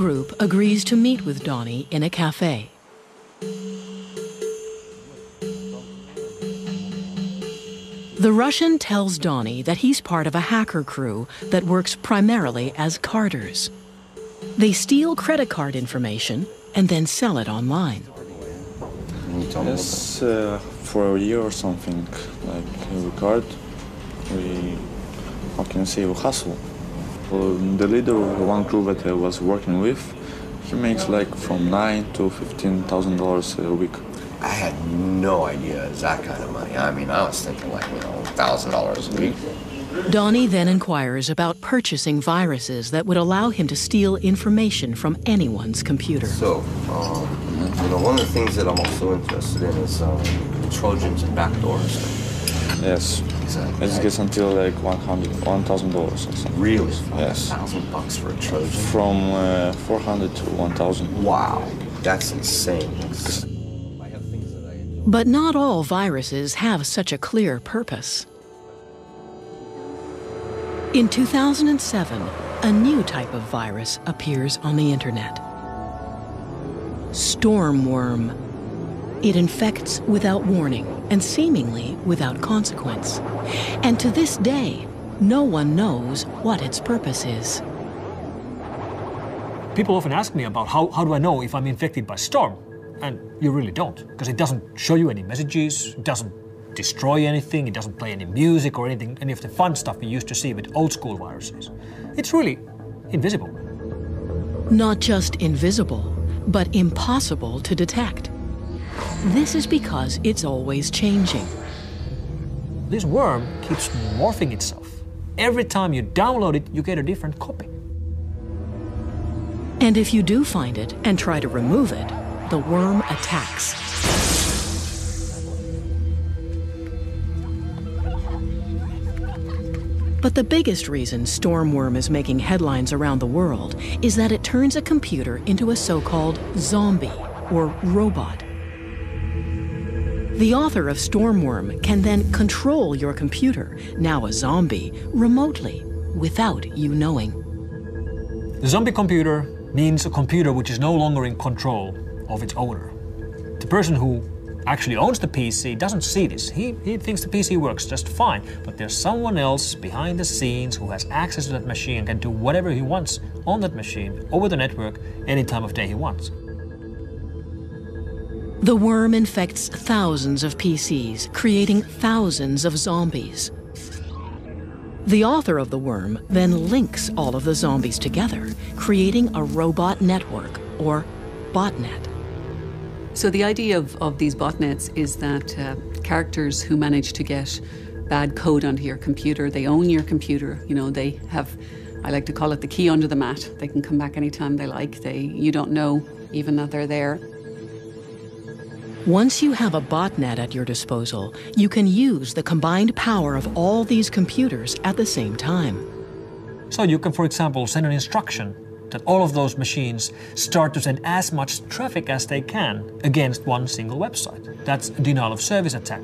Group agrees to meet with Donnie in a cafe. The Russian tells Donnie that he's part of a hacker crew that works primarily as carders. They steal credit card information and then sell it online. Yes, for a year or something, like we card, how can you say, we hustle. The leader of the one crew that I was working with, he makes like from $9,000 to $15,000 a week. I had no idea it was that kind of money. I mean, I was thinking like, $1,000 a week. Donnie then inquires about purchasing viruses that would allow him to steal information from anyone's computer. So, one of the things that I'm also interested in is Trojans and backdoors. Yes. Exactly. It gets until like $1,000 or something. Really? Yes. $1,000 for a Trojan? From 400 to 1,000. Wow, that's insane. But not all viruses have such a clear purpose. In 2007, a new type of virus appears on the internet. Stormworm. It infects without warning and seemingly without consequence. And to this day, no one knows what its purpose is. People often ask me about how do I know if I'm infected by Storm? And you really don't, because it doesn't show you any messages, it doesn't destroy anything, it doesn't play any music or anything, any of the fun stuff we used to see with old school viruses. It's really invisible. Not just invisible, but impossible to detect. This is because it's always changing. This worm keeps morphing itself. Every time you download it, you get a different copy. And if you do find it and try to remove it, the worm attacks. But the biggest reason Stormworm is making headlines around the world is that it turns a computer into a so-called zombie or robot. The author of Stormworm can then control your computer, now a zombie, remotely, without you knowing. The zombie computer means a computer which is no longer in control of its owner. The person who actually owns the PC doesn't see this. He thinks the PC works just fine, but there's someone else behind the scenes who has access to that machine and can do whatever he wants on that machine, over the network, any time of day he wants. The worm infects thousands of PCs, creating thousands of zombies. The author of the worm then links all of the zombies together, creating a robot network, or botnet. So the idea of these botnets is that characters who manage to get bad code onto your computer, they own your computer, they have, I like to call it the key under the mat. They can come back anytime they like. You don't know even that they're there. Once you have a botnet at your disposal, you can use the combined power of all these computers at the same time. So you can, for example, send an instruction that all of those machines start to send as much traffic as they can against one single website. That's a denial of service attack.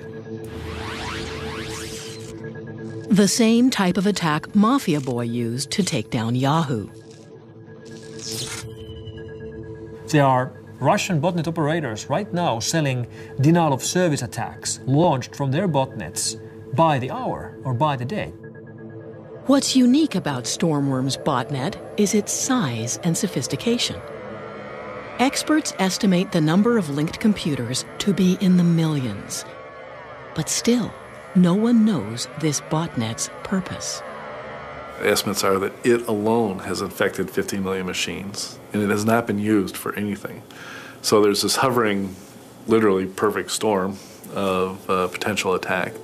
The same type of attack Mafia Boy used to take down Yahoo. There are Russian botnet operators right now selling denial of service attacks launched from their botnets by the hour or by the day. What's unique about Stormworm's botnet is its size and sophistication. Experts estimate the number of linked computers to be in the millions. But still, no one knows this botnet's purpose. Estimates are that it alone has infected 50 million machines, and it has not been used for anything. So there's this hovering, literally perfect storm of potential attack.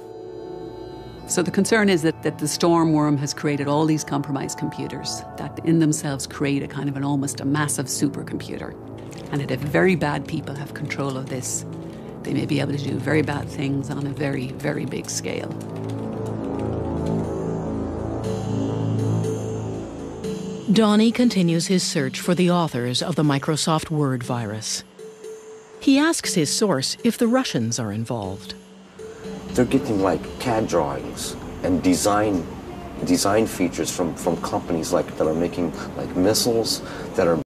So the concern is that the Stormworm has created all these compromised computers that in themselves create a kind of almost a massive supercomputer. And that if very bad people have control of this, they may be able to do very bad things on a very, very big scale. Donnie continues his search for the authors of the Microsoft Word virus. He asks his source if the Russians are involved. They're getting like CAD drawings and design features from companies that are making like missiles that are